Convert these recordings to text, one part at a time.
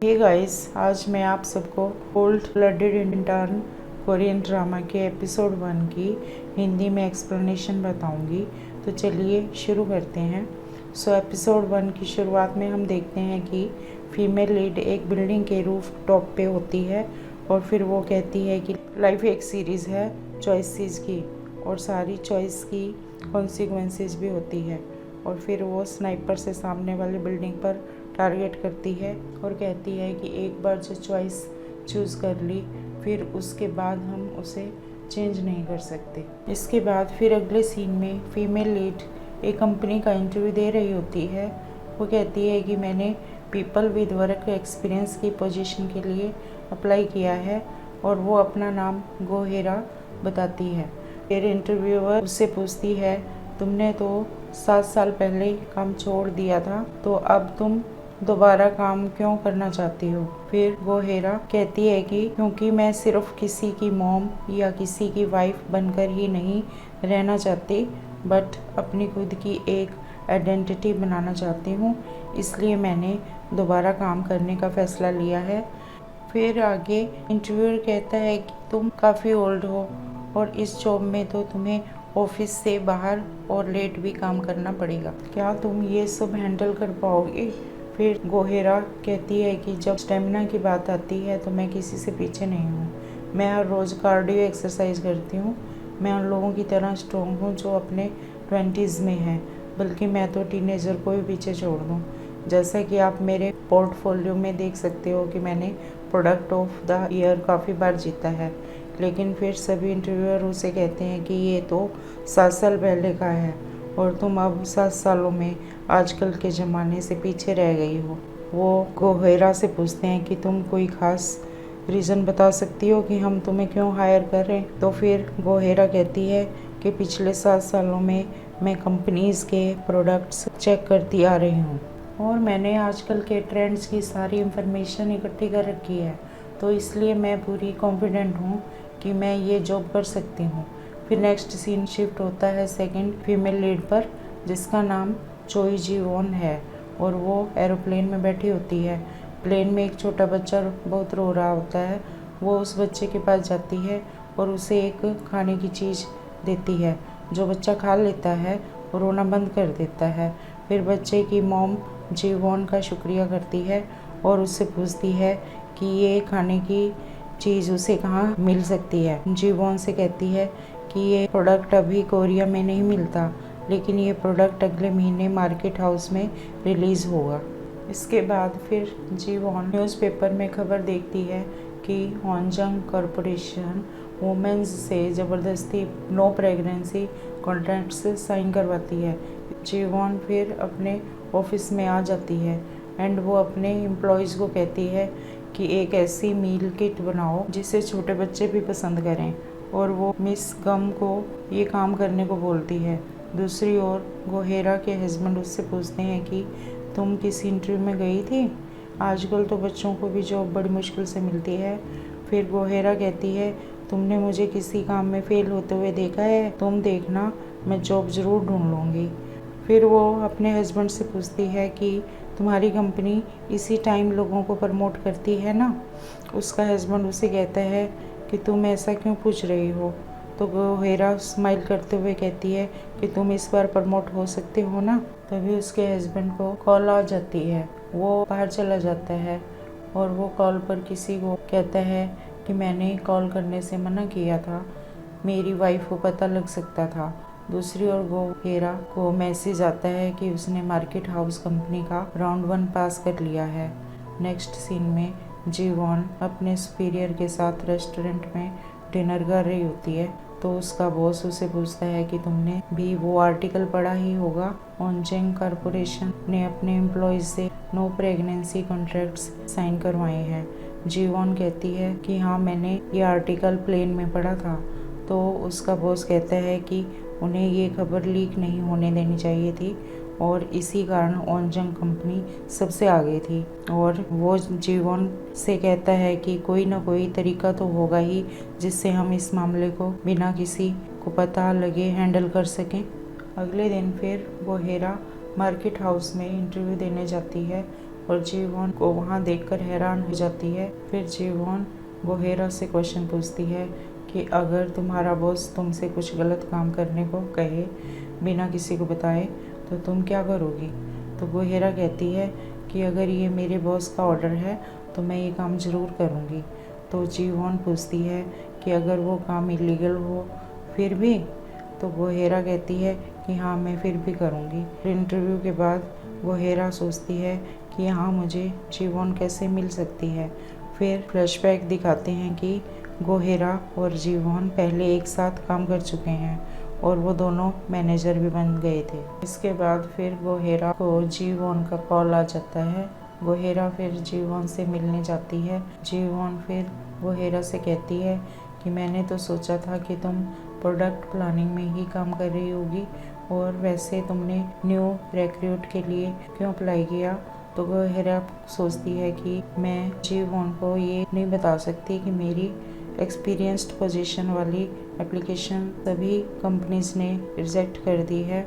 Hey guys, आज मैं आप सबको cold blooded intern Korean drama के एपिसोड 1 की हिंदी में एक्सप्लेनेशन बताऊंगी। तो चलिए शुरू करते हैं। एपिसोड 1 की शुरुआत में हम देखते हैं कि फीमेल लीड एक बिल्डिंग के रूफ टॉप पे होती है और फिर वो कहती है कि लाइफ एक सीरीज़ है चॉइसेस की और सारी चॉइस की कॉन्सिक्वेंसेस भी होती है। और फिर वो स्नाइपर से सामने वाली बिल्डिंग पर टारगेट करती है और कहती है कि एक बार जो चॉइस चूज़ कर ली फिर उसके बाद हम उसे चेंज नहीं कर सकते। इसके बाद फिर अगले सीन में फीमेल लीड एक कंपनी का इंटरव्यू दे रही होती है। वो कहती है कि मैंने पीपल विद वर्क एक्सपीरियंस की पोजीशन के लिए अप्लाई किया है और वो अपना नाम गोहेरा बताती है। फिर इंटरव्यूअर उससे पूछती है, तुमने तो 7 साल पहले काम छोड़ दिया था, तो अब तुम दोबारा काम क्यों करना चाहती हो? फिर गोहेरा कहती है कि क्योंकि मैं सिर्फ किसी की मॉम या किसी की वाइफ बनकर ही नहीं रहना चाहती, बट अपनी खुद की एक आइडेंटिटी बनाना चाहती हूँ, इसलिए मैंने दोबारा काम करने का फैसला लिया है। फिर आगे इंटरव्यूअर कहता है कि तुम काफ़ी ओल्ड हो और इस जॉब में तो तुम्हें ऑफिस से बाहर और लेट भी काम करना पड़ेगा, क्या तुम ये सब हैंडल कर पाओगे? फिर गोहेरा कहती है कि जब स्टेमिना की बात आती है तो मैं किसी से पीछे नहीं हूँ। मैं हर रोज़ कार्डियो एक्सरसाइज करती हूँ। मैं उन लोगों की तरह स्ट्रॉन्ग हूँ जो अपने 20s में हैं, बल्कि मैं तो टीनेजर को भी पीछे छोड़ दूँ। जैसा कि आप मेरे पोर्टफोलियो में देख सकते हो कि मैंने प्रोडक्ट ऑफ द ईयर काफ़ी बार जीता है। लेकिन फिर सभी इंटरव्यूअर उसे कहते हैं कि ये तो 7 साल पहले का है और तुम अब 7 सालों में आजकल के ज़माने से पीछे रह गई हो। वो गोहेरा से पूछते हैं कि तुम कोई ख़ास रीज़न बता सकती हो कि हम तुम्हें क्यों हायर कर रहे हैं? तो फिर गोहेरा कहती है कि पिछले 7 सालों में मैं कंपनीज़ के प्रोडक्ट्स चेक करती आ रही हूँ और मैंने आजकल के ट्रेंड्स की सारी इंफॉर्मेशन इकट्ठी कर रखी है, तो इसलिए मैं पूरी कॉन्फिडेंट हूँ कि मैं ये जॉब कर सकती हूँ। फिर नेक्स्ट सीन शिफ्ट होता है सेकंड फीमेल लीड पर, जिसका नाम चोई जी वॉन है और वो एरोप्लेन में बैठी होती है। प्लेन में एक छोटा बच्चा बहुत रो रहा होता है। वो उस बच्चे के पास जाती है और उसे एक खाने की चीज़ देती है। जो बच्चा खा लेता है और रोना बंद कर देता है। फिर बच्चे की मॉम जी वॉन का शुक्रिया करती है और उससे पूछती है कि ये खाने की चीज़ उसे कहाँ मिल सकती है। जी वॉन से कहती है कि ये प्रोडक्ट अभी कोरिया में नहीं मिलता, लेकिन ये प्रोडक्ट अगले महीने मार्केट हाउस में रिलीज़ होगा। इसके बाद फिर जी वॉन न्यूज़पेपर में खबर देखती है कि हॉन्जंग कॉरपोरेशन वुमेन्स से ज़बरदस्ती नो प्रेगनेंसी कॉन्ट्रैक्ट्स साइन करवाती है। जी वॉन फिर अपने ऑफिस में आ जाती है एंड वो अपने एम्प्लॉयज़ को कहती है कि एक ऐसी मील किट बनाओ जिसे छोटे बच्चे भी पसंद करें, और वो मिस गम को ये काम करने को बोलती है। दूसरी ओर गोहेरा के हस्बैंड उससे पूछते हैं कि तुम किस इंटरव्यू में गई थी? आजकल तो बच्चों को भी जॉब बड़ी मुश्किल से मिलती है। फिर गोहेरा कहती है, तुमने मुझे किसी काम में फ़ेल होते हुए देखा है? तुम देखना, मैं जॉब ज़रूर ढूंढ लूँगी। फिर वो अपने हस्बैंड से पूछती है कि तुम्हारी कंपनी इसी टाइम लोगों को प्रमोट करती है ना? उसका हस्बैंड उसे कहता है कि तुम ऐसा क्यों पूछ रही हो? तो गोहेरा स्माइल करते हुए कहती है कि तुम इस बार प्रमोट हो सकते हो ना? तभी उसके हस्बैंड को कॉल आ जाती है। वो बाहर चला जाता है और वो कॉल पर किसी को कहता है कि मैंने कॉल करने से मना किया था, मेरी वाइफ को पता लग सकता था। दूसरी ओर गोहेरा को मैसेज आता है कि उसने मार्केट हाउस कंपनी का राउंड 1 पास कर लिया है। नेक्स्ट सीन में जी वॉन अपने सुपीरियर के साथ रेस्टोरेंट में डिनर कर रही होती है, तो उसका बॉस उसे पूछता है कि तुमने भी वो आर्टिकल पढ़ा ही होगा, हॉन्जंग कॉरपोरेशन ने अपने एम्प्लॉयज से नो प्रेगनेंसी कॉन्ट्रैक्ट्स साइन करवाए हैं। जी वॉन कहती है कि हाँ, मैंने ये आर्टिकल प्लेन में पढ़ा था। तो उसका बॉस कहता है कि उन्हें ये खबर लीक नहीं होने देनी चाहिए थी और इसी कारण हॉन्जंग कंपनी सबसे आगे थी। और वो जी वॉन से कहता है कि कोई ना कोई तरीका तो होगा ही जिससे हम इस मामले को बिना किसी को पता लगे हैंडल कर सकें। अगले दिन फिर गोहेरा मार्केट हाउस में इंटरव्यू देने जाती है और जीवोन को वहाँ देखकर हैरान हो जाती है। फिर जीवोन गोहेरा से क्वेश्चन पूछती है कि अगर तुम्हारा बॉस तुमसे कुछ गलत काम करने को कहे बिना किसी को बताए तो तुम क्या करोगी। तो गोहेरा कहती है कि अगर ये मेरे बॉस का ऑर्डर है तो मैं ये काम ज़रूर करूँगी। तो जीवोन पूछती है कि अगर वो काम इलीगल हो फिर भी। तो गोहेरा कहती है कि हाँ मैं फिर भी करूँगी। इंटरव्यू के बाद गोहेरा सोचती है कि हाँ मुझे जीवोन कैसे मिल सकती है। फिर फ्लैशबैक दिखाते हैं कि गोहेरा और जीवोन पहले एक साथ काम कर चुके हैं और वो दोनों मैनेजर भी बन गए थे। इसके बाद फिर गोहेरा को जीवोन का कॉल आ जाता है। गोहेरा फिर जीवोन से मिलने जाती है। जीवोन फिर गोहेरा से कहती है कि मैंने तो सोचा था कि तुम प्रोडक्ट प्लानिंग में ही काम कर रही होगी और वैसे तुमने न्यू रिक्रूट के लिए क्यों अप्लाई किया। तो गोहेरा सोचती है कि मैं जीवोन को ये नहीं बता सकती कि मेरी एक्सपीरियंस्ड पोजीशन वाली एप्लीकेशन सभी कंपनीज ने रिजेक्ट कर दी है।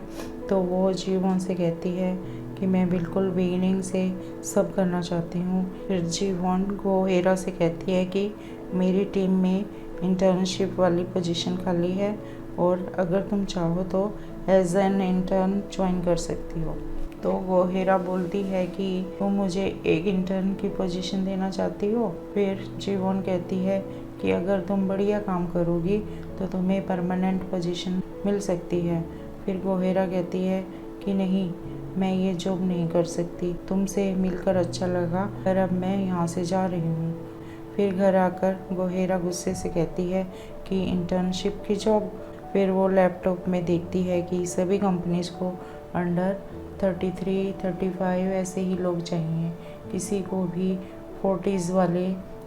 तो वो जीवोन से कहती है कि मैं बिल्कुल बिगिनिंग से सब करना चाहती हूँ। फिर जीवोन गोहेरा से कहती है कि मेरी टीम में इंटर्नशिप वाली पोजीशन खाली है और अगर तुम चाहो तो एज एन इंटर्न ज्वाइन कर सकती हो। तो गोहेरा बोलती है कि तुम मुझे एक इंटर्न की पोजीशन देना चाहती हो। फिर जीवोन कहती है कि अगर तुम बढ़िया काम करोगी तो तुम्हें परमानेंट पोजीशन मिल सकती है। फिर गोहेरा कहती है कि नहीं, मैं ये जॉब नहीं कर सकती, तुमसे मिलकर अच्छा लगा पर अब मैं यहाँ से जा रही हूँ। फिर घर आकर गोहेरा गुस्से से कहती है कि इंटर्नशिप की जॉब। फिर वो लैपटॉप में देखती है कि सभी कंपनीज को अंडर 33, 35 ऐसे ही लोग चाहिए, किसी को भी 40s वाले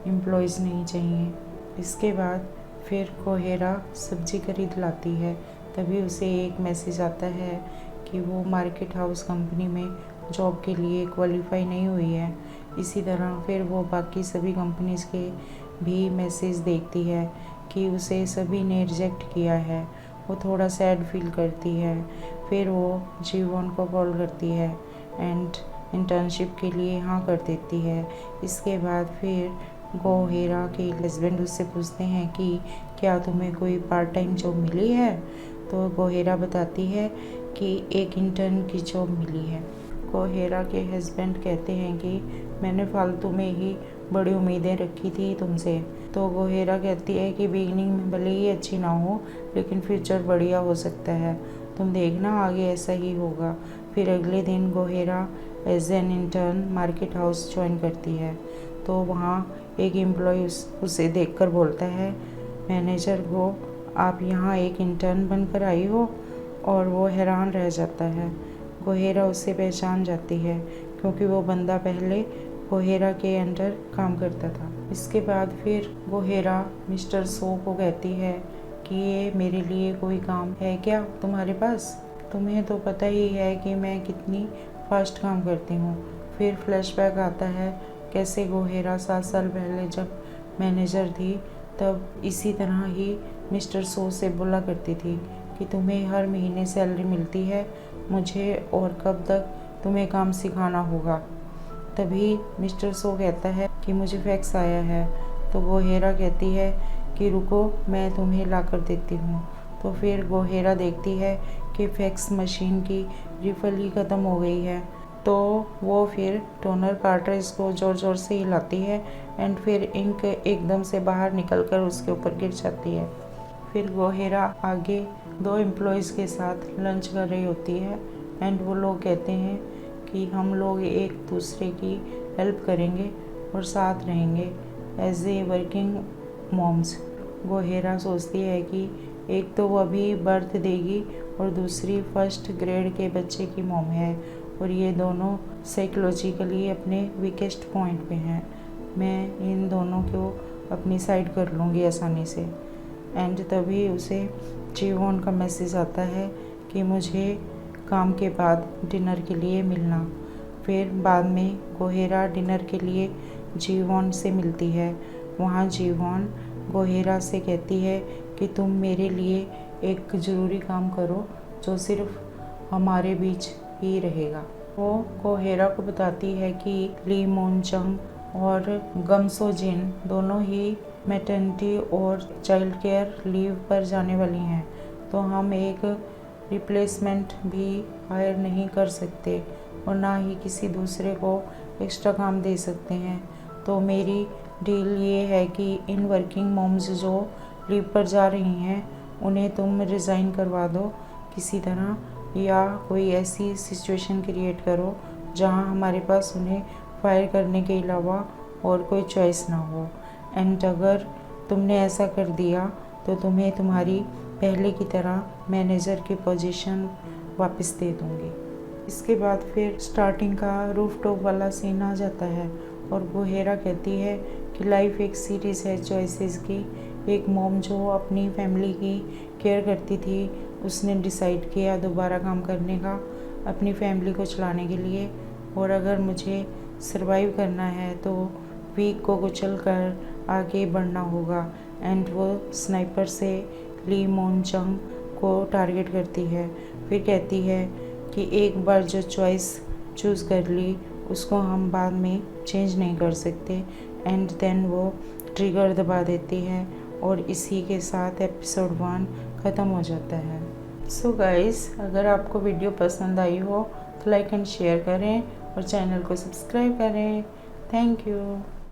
एम्प्लॉयज़ नहीं चाहिए। इसके बाद फिर गोहेरा सब्जी खरीद लाती है। तभी उसे एक मैसेज आता है कि वो मार्केट हाउस कंपनी में जॉब के लिए क्वालिफाई नहीं हुई है। इसी तरह फिर वो बाकी सभी कंपनीज़ के भी मैसेज देखती है कि उसे सभी ने रिजेक्ट किया है। वो थोड़ा सैड फील करती है। फिर वो जीवोन को कॉल करती है एंड इंटर्नशिप के लिए हाँ कर देती है। इसके बाद फिर गोहेरा के हस्बैंड उससे पूछते हैं कि क्या तुम्हें कोई पार्ट टाइम जॉब मिली है। तो गोहेरा बताती है कि एक इंटर्न की जॉब मिली है। गोहेरा के हस्बैंड कहते हैं कि मैंने फालतू में ही बड़ी उम्मीदें रखी थी तुमसे। तो गोहेरा कहती है कि बिगिनिंग में भले ही अच्छी ना हो लेकिन फ्यूचर बढ़िया हो सकता है, तुम देखना आगे ऐसा ही होगा। फिर अगले दिन गोहेरा as an intern market house join करती है। तो वहाँ एक एम्प्लॉय उसे देखकर बोलता है मैनेजर को, आप यहाँ एक इंटर्न बनकर आई हो। और वो हैरान रह जाता है। गोहेरा उसे पहचान जाती है क्योंकि वो बंदा पहले गोहेरा के अंडर काम करता था। इसके बाद फिर गोहेरा मिस्टर सो को कहती है कि ये मेरे लिए कोई काम है क्या तुम्हारे पास, तुम्हें तो पता ही है कि मैं कितनी फास्ट काम करती हूँ। फिर फ्लैशबैक आता है कैसे गोहेरा 7 साल पहले जब मैनेजर थी तब इसी तरह ही मिस्टर सो से बोला करती थी कि तुम्हें हर महीने सैलरी मिलती है, मुझे और कब तक तुम्हें काम सिखाना होगा। तभी मिस्टर सो कहता है कि मुझे फैक्स आया है। तो गोहेरा कहती है कि रुको मैं तुम्हें ला कर देती हूँ। तो फिर गोहेरा देखती है कि फैक्स मशीन की रिफिल ही ख़त्म हो गई है। तो वो फिर टोनर कार्ट्रिज को ज़ोर ज़ोर से हिलाती है एंड फिर इंक एकदम से बाहर निकलकर उसके ऊपर गिर जाती है। फिर गोहेरा आगे 2 एम्प्लॉयज़ के साथ लंच कर रही होती है एंड वो लोग कहते हैं कि हम लोग एक दूसरे की हेल्प करेंगे और साथ रहेंगे एज ए वर्किंग मॉम्स। गोहेरा सोचती है कि एक तो वो अभी बर्थ देगी और दूसरी फर्स्ट ग्रेड के बच्चे की मॉम है और ये दोनों साइकोलॉजिकली अपने वीकेस्ट पॉइंट पे हैं। मैं इन दोनों को अपनी साइड कर लूँगी आसानी से। एंड तभी उसे जीवोन का मैसेज आता है कि मुझे काम के बाद डिनर के लिए मिलना। फिर बाद में गोहेरा डिनर के लिए जीवोन से मिलती है। वहाँ जीवोन गोहेरा से कहती है कि तुम मेरे लिए एक ज़रूरी काम करो जो सिर्फ हमारे बीच ही रहेगा। वो कोहेरा को बताती है कि ली मोन चंग और गम सो जिन दोनों ही मैटरनिटी और चाइल्ड केयर लीव पर जाने वाली हैं, तो हम एक रिप्लेसमेंट भी हायर नहीं कर सकते और ना ही किसी दूसरे को एक्स्ट्रा काम दे सकते हैं। तो मेरी डील ये है कि इन वर्किंग मॉम्स जो लीव पर जा रही हैं उन्हें तुम रिज़ाइन करवा दो किसी तरह, या कोई ऐसी सिचुएशन क्रिएट करो जहां हमारे पास उन्हें फायर करने के अलावा और कोई चॉइस ना हो। एंड अगर तुमने ऐसा कर दिया तो तुम्हें तुम्हारी पहले की तरह मैनेजर की पोजीशन वापस दे दूँगी। इसके बाद फिर स्टार्टिंग का रूफ टॉप वाला सीन आ जाता है और कोहेरा कहती है कि लाइफ एक सीरीज़ है चॉइसेस की। एक मॉम जो अपनी फैमिली की केयर करती थी, उसने डिसाइड किया दोबारा काम करने का अपनी फैमिली को चलाने के लिए, और अगर मुझे सरवाइव करना है तो वीक को कुचल कर आगे बढ़ना होगा। एंड वो स्नाइपर से ली मोन चंग को टारगेट करती है। फिर कहती है कि एक बार जो चॉइस चूज़ कर ली उसको हम बाद में चेंज नहीं कर सकते। एंड देन वो ट्रिगर दबा देती है और इसी के साथ एपिसोड 1 ख़त्म हो जाता है। सो गाइस, अगर आपको वीडियो पसंद आई हो तो लाइक एंड शेयर करें और चैनल को सब्सक्राइब करें। Thank you.